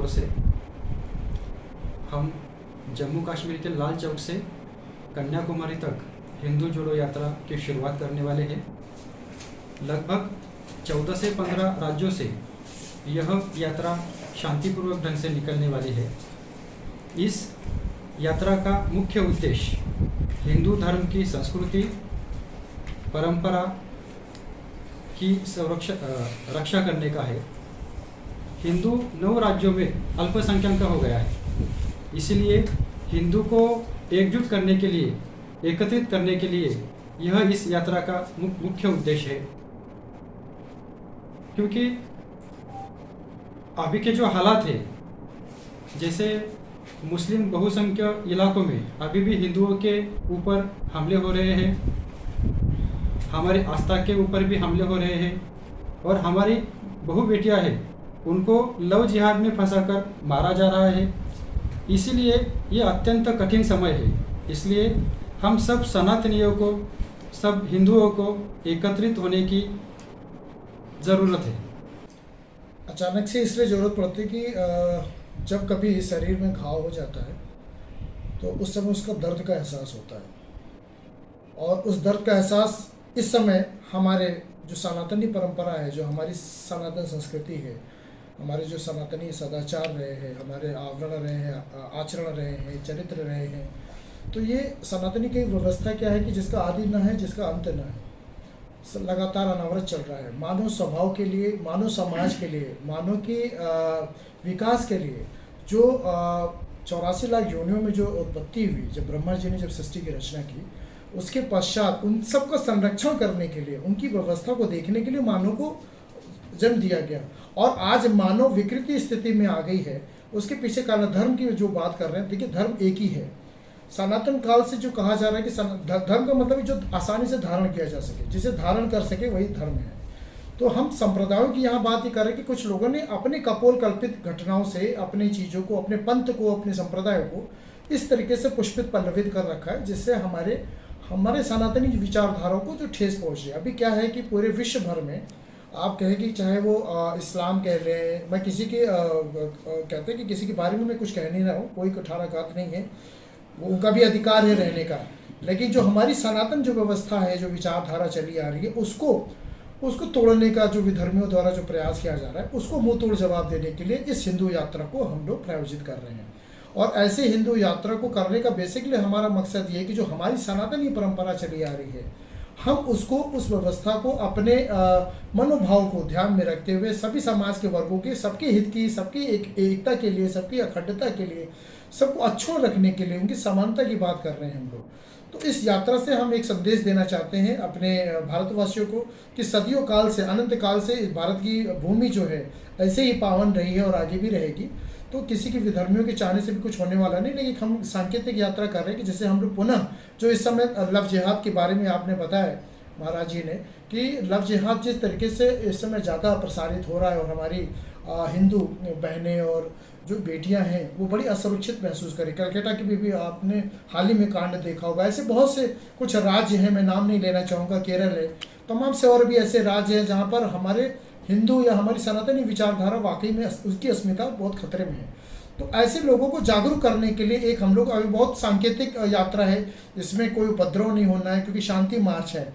से हम जम्मू कश्मीर के लाल चौक से कन्याकुमारी तक हिंदू जोड़ो यात्रा की शुरुआत करने वाले हैं। लगभग 14 से 15 राज्यों से यह यात्रा शांतिपूर्वक ढंग से निकलने वाली है। इस यात्रा का मुख्य उद्देश्य हिंदू धर्म की संस्कृति परंपरा की रक्षा करने का है। हिंदू 9 राज्यों में अल्पसंख्यक हो गया है, इसलिए हिंदू को एकजुट करने के लिए, एकत्रित करने के लिए यह इस यात्रा का मुख्य उद्देश्य है। क्योंकि अभी के जो हालात है, जैसे मुस्लिम बहुसंख्यक इलाकों में अभी भी हिंदुओं के ऊपर हमले हो रहे हैं, हमारी आस्था के ऊपर भी हमले हो रहे हैं, और हमारी बहु बेटियां हैं उनको लव जिहाद में फंसाकर मारा जा रहा है। इसीलिए ये अत्यंत कठिन समय है। इसलिए हम सब सनातनियों को, सब हिंदुओं को एकत्रित होने की ज़रूरत है। अचानक से इसलिए ज़रूरत पड़ती है कि जब कभी शरीर में घाव हो जाता है तो उस समय उसका दर्द का एहसास होता है, और उस दर्द का एहसास इस समय हमारे जो सनातनी परंपरा है, जो हमारी सनातन संस्कृति है, हमारे जो सनातनी सदाचार रहे हैं, हमारे आवरण रहे हैं, आचरण रहे हैं, चरित्र रहे हैं, तो ये सनातनी की व्यवस्था क्या है कि जिसका आदि न है, जिसका अंत न है, लगातार अनावरत चल रहा है। मानव स्वभाव के लिए, मानव समाज के लिए, मानव के विकास के लिए जो 84 लाख योनियों में जो उत्पत्ति हुई, जब ब्रह्मा जी ने जब सृष्टि की रचना की, उसके पश्चात उन सब का संरक्षण करने के लिए, उनकी व्यवस्था को देखने के लिए मानव को जन्म दिया गया। और आज मानव विकृति स्थिति में आ गई है। उसके पीछे कारण धर्म की जो बात कर रहे हैं, देखिए धर्म एक ही है। सनातन काल से जो कहा जा रहा है कि धर्म का मतलब जो आसानी से धारण किया जा सके, जिसे धारण कर सके वही धर्म है। तो हम संप्रदायों की यहाँ बात ही कर रहे हैं कि कुछ लोगों ने अपने कपोल कल्पित घटनाओं से अपनी चीज़ों को, अपने पंथ को, अपने संप्रदायों को इस तरीके से पुष्पित पल्लवित कर रखा है, जिससे हमारे सनातनी विचारधाराओं को जो ठेस पहुँच रही है। अभी क्या है कि पूरे विश्व भर में आप कहें कि चाहे वो इस्लाम कह लें, मैं किसी के कहते हैं कि किसी के बारे में मैं कुछ कह नहीं रहा हूँ, कोई कुठाराघात नहीं है, वो उनका भी अधिकार है रहने का। लेकिन जो हमारी सनातन जो व्यवस्था है, जो विचारधारा चली आ रही है, उसको तोड़ने का जो विधर्मियों द्वारा जो प्रयास किया जा रहा है, उसको मुंह तोड़ जवाब देने के लिए इस हिंदू यात्रा को हम लोग प्रायोजित कर रहे हैं। और ऐसे हिंदू यात्रा को करने का बेसिकली हमारा मकसद ये है कि जो हमारी सनातनी परंपरा चली आ रही है, हम उसको, उस व्यवस्था को अपने मनोभाव को ध्यान में रखते हुए सभी समाज के वर्गों के, सबके हित की, सबकी एकता के लिए, सबकी अखंडता के लिए, सबको अक्षुण्ण रखने के लिए, उनकी समानता की बात कर रहे हैं हम लोग। तो इस यात्रा से हम एक संदेश देना चाहते हैं अपने भारतवासियों को कि सदियों काल से, अनंत काल से भारत की भूमि जो है ऐसे ही पावन रही है और आगे भी रहेगी। तो किसी की विधर्मियों के चाहने से भी कुछ होने वाला नहीं, लेकिन हम सांकेतिक यात्रा कर रहे हैं कि जैसे हम लोग पुनः जो इस समय लव जिहाद के बारे में आपने बताया महाराज जी ने, कि लव जिहाद जिस तरीके से इस समय ज़्यादा प्रसारित हो रहा है, और हमारी हिंदू बहनें और जो बेटियां हैं वो बड़ी असुरक्षित महसूस करें। कलकत्ता की भी आपने हाल ही में कांड देखा होगा। ऐसे बहुत से कुछ राज्य हैं, मैं नाम नहीं लेना चाहूँगा, केरल है, तमाम से और भी ऐसे राज्य हैं जहाँ पर हमारे हिंदू या हमारी सनातनी विचारधारा वाकई में उसकी अस्मिता बहुत खतरे में है। तो ऐसे लोगों को जागरूक करने के लिए एक हम लोग अभी बहुत सांकेतिक यात्रा है, इसमें कोई उपद्रव नहीं होना है, क्योंकि शांति मार्च है।